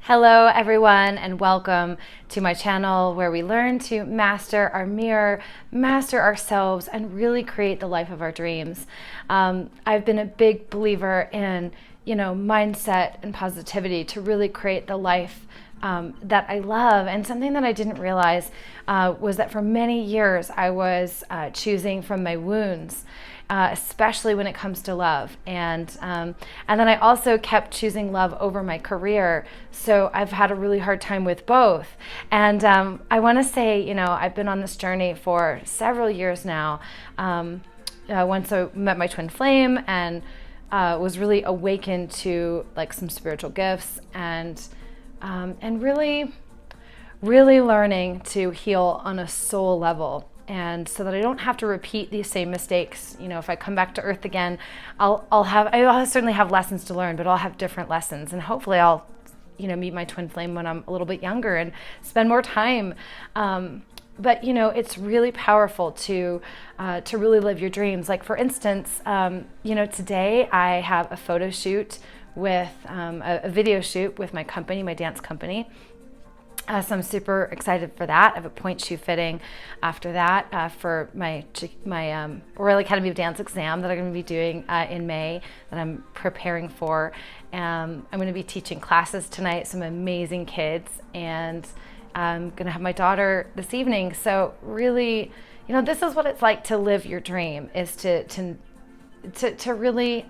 Hello everyone, and welcome to my channel where we learn to master our mirror, master ourselves, and really create the life of our dreams. I've been a big believer in, mindset and positivity to really create the life that I love. And something that I didn't realize was that for many years I was choosing from my wounds. Especially when it comes to love, and then I also kept choosing love over my career. So I've had a really hard time with both. And I want to say, I've been on this journey for several years now. Once I met my twin flame and was really awakened to like some spiritual gifts and really learning to heal on a soul level. And so that I don't have to repeat these same mistakes. If I come back to earth again, I'll certainly have lessons to learn, but I'll have different lessons. And hopefully I'll, meet my twin flame when I'm a little bit younger and spend more time. But it's really powerful to really live your dreams. Like for instance, today I have a photo shoot with a video shoot with my company, my dance company. So I'm super excited for that. I have a point shoe fitting after that for my Royal Academy of Dance exam that I'm going to be doing in May that I'm preparing for. I'm going to be teaching classes tonight, some amazing kids, and I'm going to have my daughter this evening. So really, this is what it's like to live your dream, is to really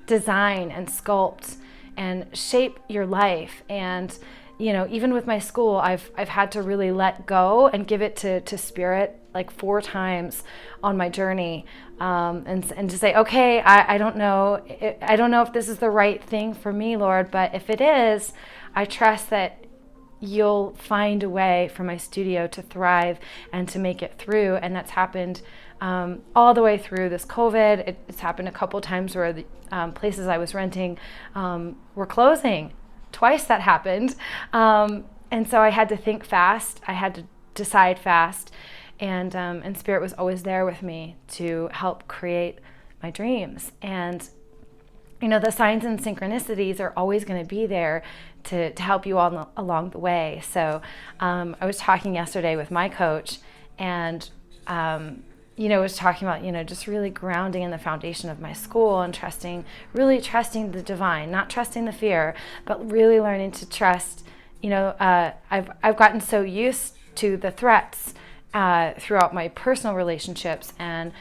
design and sculpt and shape your life. And even with my school, I've had to really let go and give it to Spirit like 4 times on my journey, and to say, okay, I don't know if this is the right thing for me, Lord, but if it is, I trust that you'll find a way for my studio to thrive and to make it through. And that's happened all the way through this COVID. It's happened a couple times where the places I was renting were closing. Twice that happened. And so I had to think fast. I had to decide fast. And Spirit was always there with me to help create my dreams. And, the signs and synchronicities are always going to be there to help you all along the way. So I was talking yesterday with my coach and, was talking about, just really grounding in the foundation of my school and really trusting the divine, not trusting the fear, but really learning to trust. I've gotten so used to the threats throughout my personal relationships and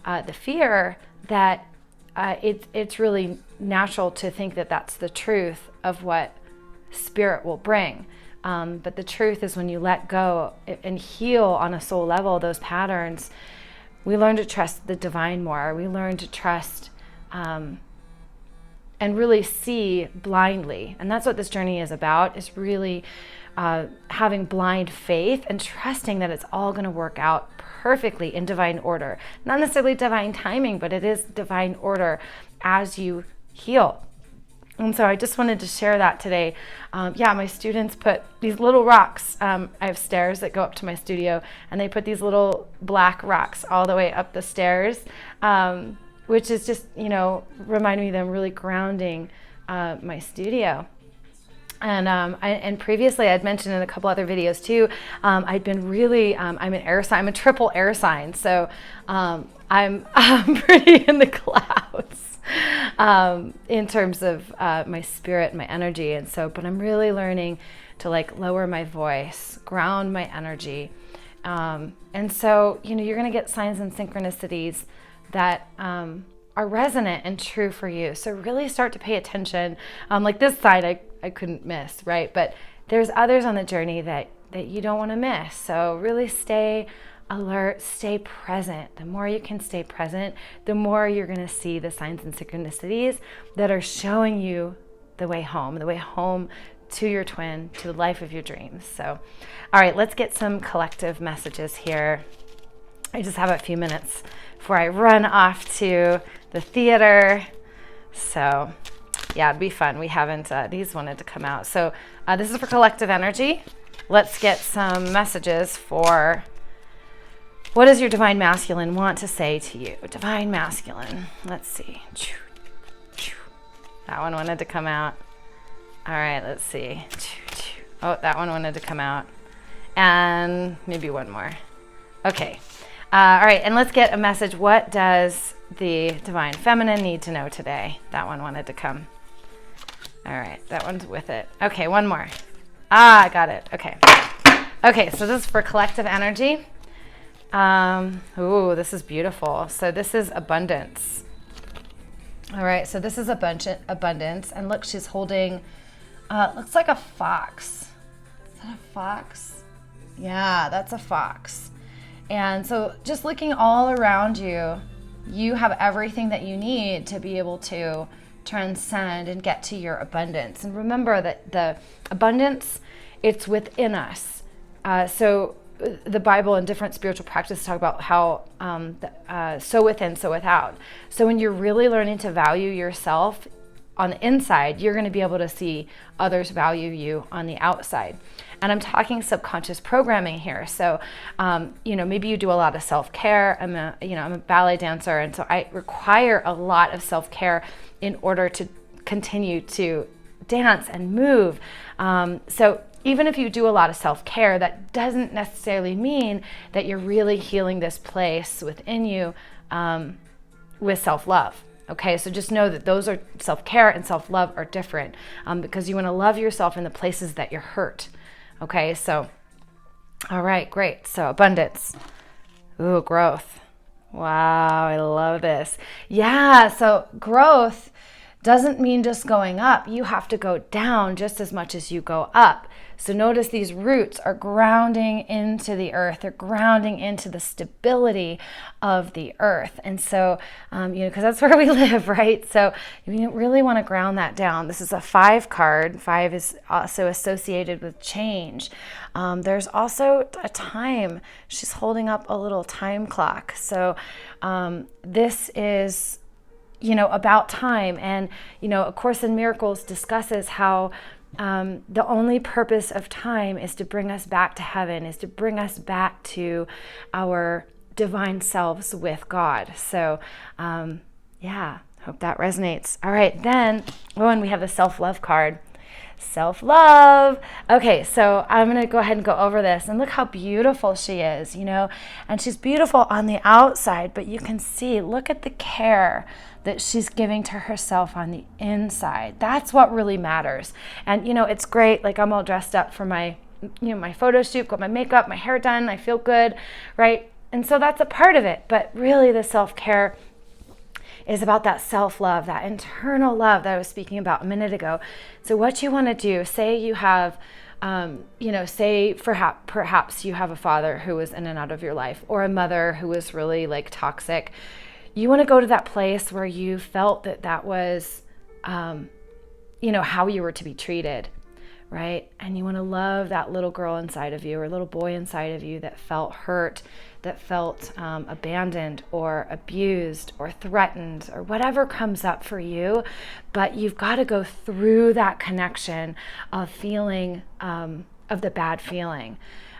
the fear that it's really natural to think that that's the truth of what Spirit will bring. But the truth is, when you let go and heal on a soul level those patterns, we learn to trust the divine more. We learn to trust and really see blindly. And that's what this journey is about, is really having blind faith and trusting that it's all going to work out perfectly in divine order. Not necessarily divine timing, but it is divine order as you heal. And so I just wanted to share that today. My students put these little rocks. I have stairs that go up to my studio, and they put these little black rocks all the way up the stairs, which is just, reminding me that I'm really grounding my studio. And previously I'd mentioned in a couple other videos too, I'd been really, I'm an air sign, I'm a triple air sign. So I'm pretty in the clouds in terms of my spirit, my energy. And so, but I'm really learning to like lower my voice, ground my energy. And so, you're going to get signs and synchronicities that are resonant and true for you. So really start to pay attention. Like this side, I couldn't miss, right? But there's others on the journey that you don't want to miss. So really stay alert, stay present. The more you can stay present, the more you're going to see the signs and synchronicities that are showing you the way home to your twin, to the life of your dreams. So, all right, let's get some collective messages here. I just have a few minutes before I run off to the theater. So yeah, it'd be fun. We haven't, these wanted to come out. So this is for collective energy. Let's get some messages for, what does your divine masculine want to say to you? Divine masculine. Let's see. That one wanted to come out. All right, let's see. Oh, that one wanted to come out. And maybe one more. Okay. All right, and let's get a message. What does the Divine Feminine need to know today? That one wanted to come. All right, that one's with it. Okay, one more. I got it. Okay. Okay, so this is for collective energy. Ooh, this is beautiful. So this is abundance. All right, so this is abundance. And look, she's holding, looks like a fox. Is that a fox? Yeah, that's a fox. And so just looking all around you, you have everything that you need to be able to transcend and get to your abundance. And remember that the abundance, it's within us. So the Bible and different spiritual practices talk about how so within, so without. So when you're really learning to value yourself on the inside, you're going to be able to see others value you on the outside. And I'm talking subconscious programming here. So, maybe you do a lot of self-care. I'm a ballet dancer, and so I require a lot of self-care in order to continue to dance and move. So even if you do a lot of self-care, that doesn't necessarily mean that you're really healing this place within you with self-love. Okay, so just know that those are self-care and self-love are different because you want to love yourself in the places that you're hurt. Okay, so, all right, great. So abundance. Ooh, growth. Wow, I love this. Yeah, so growth doesn't mean just going up. You have to go down just as much as you go up. So notice these roots are grounding into the earth. They're grounding into the stability of the earth. And so, because that's where we live, right? So you really want to ground that down. This is a 5 card. 5 is also associated with change. There's also a time. She's holding up a little time clock. So this is about time. And, A Course in Miracles discusses how the only purpose of time is to bring us back to heaven, is to bring us back to our divine selves with God. So, hope that resonates. All right, then, and we have the self-love card. Self-love. Okay, so I'm going to go ahead and go over this. And look how beautiful she is, And she's beautiful on the outside, but you can see, look at the care that she's giving to herself on the inside. That's what really matters. And, it's great. Like I'm all dressed up for my, my photo shoot, got my makeup, my hair done. I feel good, right? And so that's a part of it. But really the self-care is about that self-love, that internal love that I was speaking about a minute ago. So what you want to do, say you have, say perhaps you have a father who was in and out of your life, or a mother who was really like toxic. You want to go to that place where you felt that was, how you were to be treated, right? And you want to love that little girl inside of you or little boy inside of you that felt hurt, that felt abandoned or abused or threatened or whatever comes up for you. But you've got to go through that connection of feeling, of the bad feeling.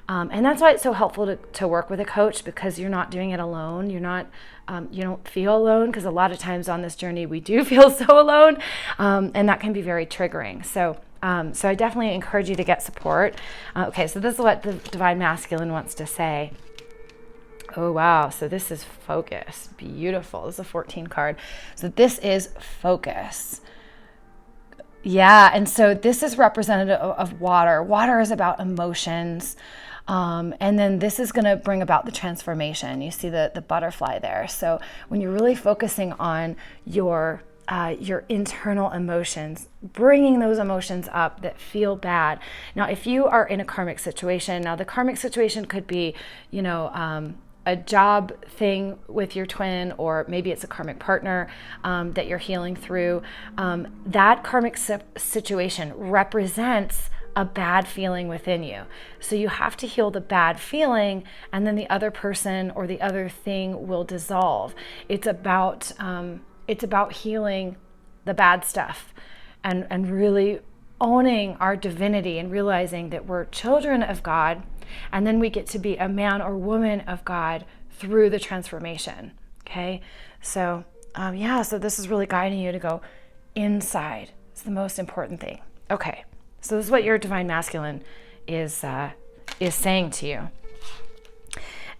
And that's why it's so helpful to work with a coach, because you're not doing it alone. You're not, you don't feel alone, because a lot of times on this journey we do feel so alone, and that can be very triggering. So I definitely encourage you to get support. Okay, so this is what the Divine Masculine wants to say. Oh, wow. So this is focus. Beautiful. This is a 14 card. So this is focus. Yeah, and so this is representative of water. Water is about emotions. And then this is going to bring about the transformation. You see the butterfly there. So when you're really focusing on your internal emotions, bringing those emotions up that feel bad. Now, if you are in a karmic situation, now the karmic situation could be, a job thing with your twin, or maybe it's a karmic partner that you're healing through. That karmic situation represents a bad feeling within you. So you have to heal the bad feeling, and then the other person or the other thing will dissolve. It's about healing the bad stuff and really owning our divinity and realizing that we're children of God, and then we get to be a man or woman of God through the transformation. Okay, so so this is really guiding you to go inside. It's the most important thing. Okay, So this is what your divine masculine is saying to you.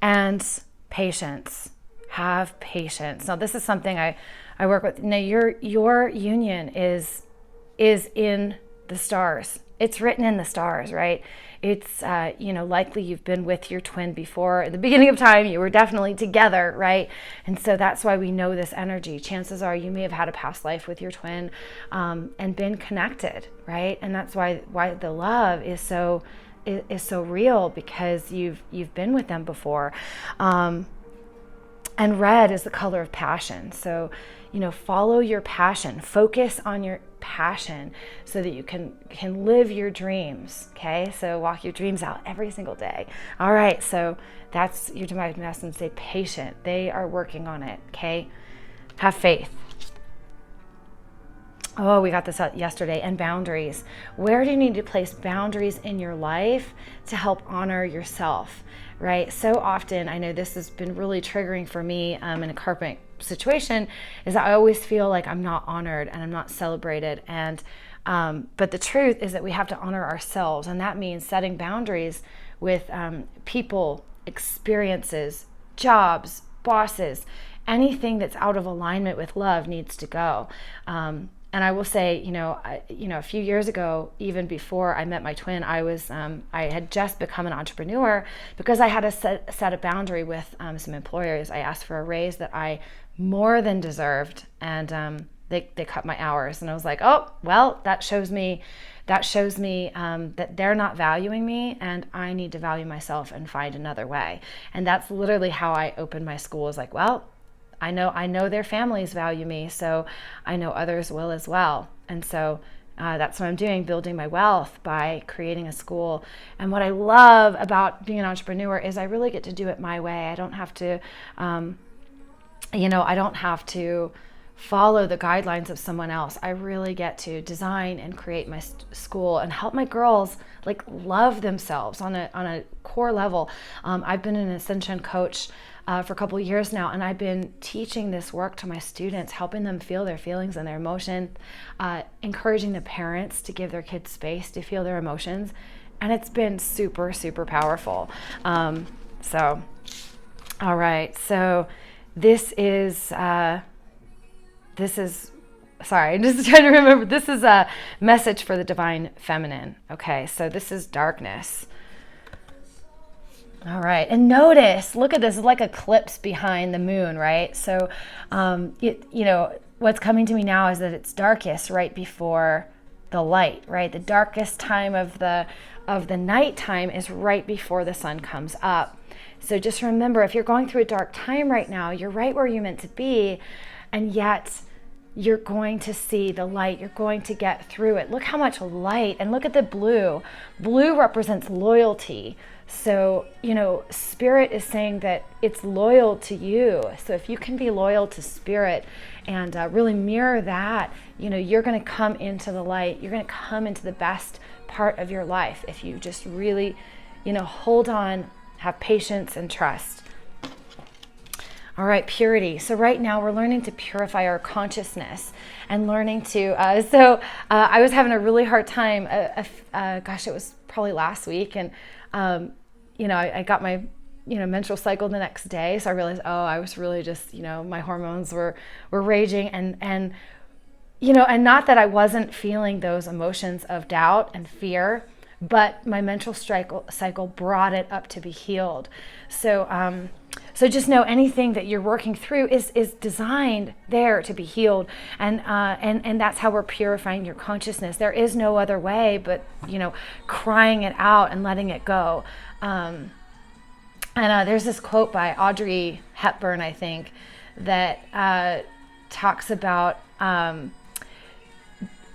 And patience. Have patience. Now this is something I work with. Now your union is in the stars. It's written in the stars, right? It's likely you've been with your twin before. At the beginning of time, you were definitely together, right? And so that's why we know this energy. Chances are you may have had a past life with your twin, and been connected, right? And that's why the love is so real, because you've been with them before. And red is the color of passion. So, follow your passion. Focus on your passion so that you can live your dreams, okay? So walk your dreams out every single day. All right, so that's your divine masculine. Stay patient. They are working on it, okay? Have faith. Oh, we got this out yesterday. And boundaries. Where do you need to place boundaries in your life to help honor yourself, right? So often, I know this has been really triggering for me in a karmic situation, is I always feel like I'm not honored and I'm not celebrated. And but the truth is that we have to honor ourselves. And that means setting boundaries with people, experiences, jobs, bosses. Anything that's out of alignment with love needs to go. And I will say, a few years ago, even before I met my twin, I had just become an entrepreneur because I had to set a boundary with some employers. I asked for a raise that I more than deserved, and they cut my hours. And I was like, oh, well, that shows me that they're not valuing me, and I need to value myself and find another way. And that's literally how I opened my school. Is like, well, I know their families value me, so I know others will as well. And so that's what I'm doing, building my wealth by creating a school. And what I love about being an entrepreneur is I really get to do it my way. I don't have to, I don't have to follow the guidelines of someone else. I really get to design and create my school and help my girls love themselves on a core level. I've been an ascension coach for a couple of years now, and I've been teaching this work to my students, helping them feel their feelings and their emotions, encouraging the parents to give their kids space to feel their emotions, and it's been super, super powerful. All right, so this is, sorry, I'm just trying to remember, this is a message for the divine feminine. Okay, so this is darkness. All right, and notice, look at this, it's like eclipse behind the moon, right? So, what's coming to me now is that it's darkest right before the light, right? The darkest time of the nighttime is right before the sun comes up. So just remember, if you're going through a dark time right now, you're right where you're meant to be, and yet you're going to see the light. You're going to get through it. Look how much light, and look at the blue. Blue represents loyalty. So, Spirit is saying that it's loyal to you. So if you can be loyal to Spirit and really mirror that, you're going to come into the light. You're going to come into the best part of your life if you just really, hold on, have patience and trust. All right, purity. So right now we're learning to purify our consciousness and learning to, I was having a really hard time, it was probably last week, and I got my menstrual cycle the next day, so I realized, I was really just, my hormones were raging, and not that I wasn't feeling those emotions of doubt and fear, but my menstrual cycle brought it up to be healed. So just know anything that you're working through is designed there to be healed, and that's how we're purifying your consciousness. There is no other way but crying it out and letting it go. There's this quote by Audrey Hepburn, I think, that talks about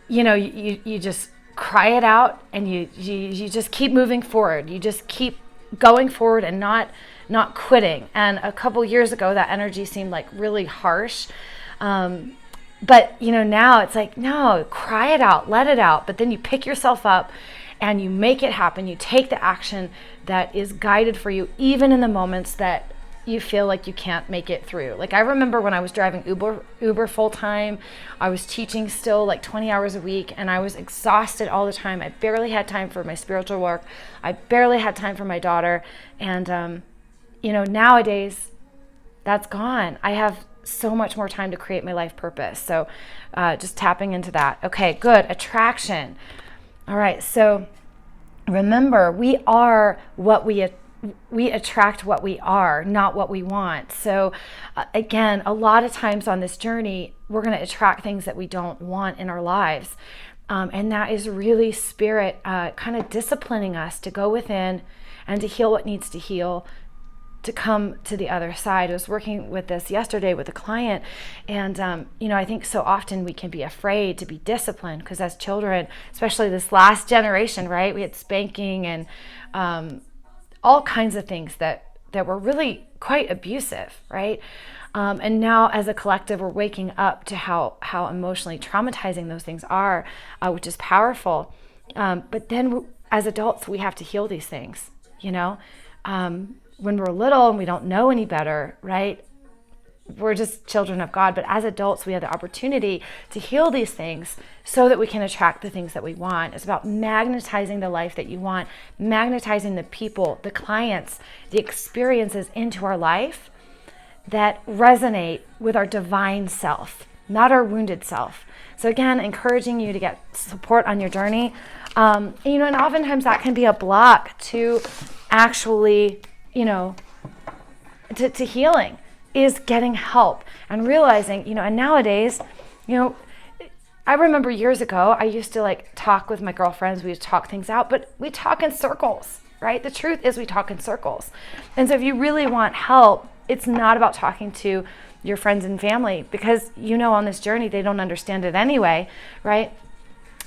you just cry it out, and you just keep moving forward. You just keep going forward and not quitting. And a couple years ago, that energy seemed really harsh. But now it's no, cry it out, let it out. But then you pick yourself up and you make it happen. You take the action that is guided for you, even in the moments that you feel like you can't make it through. Like I remember when I was driving Uber full time, I was teaching still like 20 hours a week, and I was exhausted all the time. I barely had time for my spiritual work. I barely had time for my daughter. And, nowadays that's gone. I have so much more time to create my life purpose. So just tapping into that. Okay, good. Attraction. All right. So remember, we are what we attract what we are, not what we want. So again, a lot of times on this journey, we're going to attract things that we don't want in our lives. And that is really spirit kind of disciplining us to go within and to heal what needs to heal, to come to the other side. I was working with this yesterday with a client, and I think so often we can be afraid to be disciplined because as children, especially this last generation, right, we had spanking and all kinds of things that were really quite abusive, right? And now as a collective, we're waking up to how emotionally traumatizing those things are, which is powerful. But then as adults, we have to heal these things, when we're little and we don't know any better, right? We're just children of God. But as adults, we have the opportunity to heal these things so that we can attract the things that we want. It's about magnetizing the life that you want, magnetizing the people, the clients, the experiences into our life that resonate with our divine self, not our wounded self. So again, encouraging you to get support on your journey. And oftentimes that can be a block to actually to healing, is getting help and realizing, and nowadays, I remember years ago, I used to talk with my girlfriends, we would talk things out, but we talk in circles, right? The truth is we talk in circles. And so if you really want help, it's not about talking to your friends and family because, on this journey, they don't understand it anyway, right?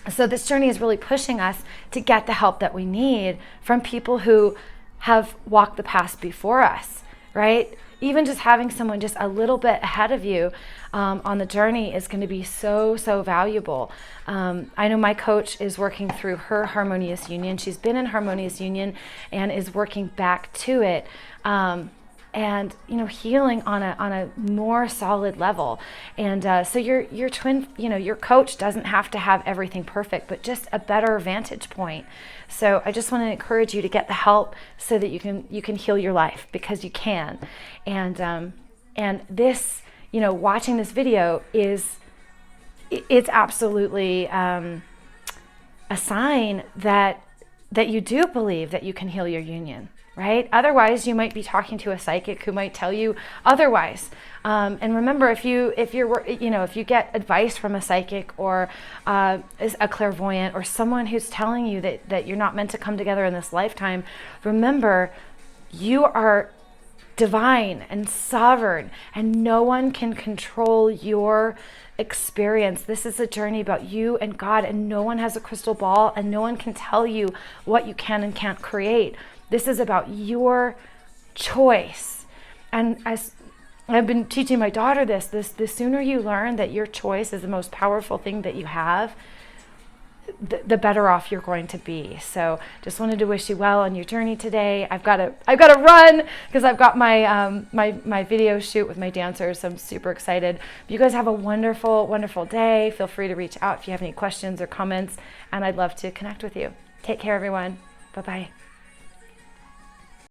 So this journey is really pushing us to get the help that we need from people who have walked the path before us, right? Even just having someone just a little bit ahead of you on the journey is going to be so, so valuable. I know my coach is working through her harmonious union. She's been in harmonious union and is working back to it. And healing on a more solid level. And so your twin, your coach doesn't have to have everything perfect, but just a better vantage point. So I just want to encourage you to get the help so that you can heal your life, because you can. And this, watching this video it's absolutely a sign that you do believe that you can heal your union. Right? Otherwise, you might be talking to a psychic who might tell you otherwise. And remember, if you get advice from a psychic or a clairvoyant or someone who's telling you that you're not meant to come together in this lifetime, remember, you are divine and sovereign, and no one can control your experience. This is a journey about you and God, and no one has a crystal ball, and no one can tell you what you can and can't create. This is about your choice. And as I've been teaching my daughter the sooner you learn that your choice is the most powerful thing that you have, the better off you're going to be. So just wanted to wish you well on your journey today. I've got to run because I've got my my video shoot with my dancers. So I'm super excited. You guys have a wonderful, wonderful day. Feel free to reach out if you have any questions or comments, and I'd love to connect with you. Take care, everyone. Bye-bye.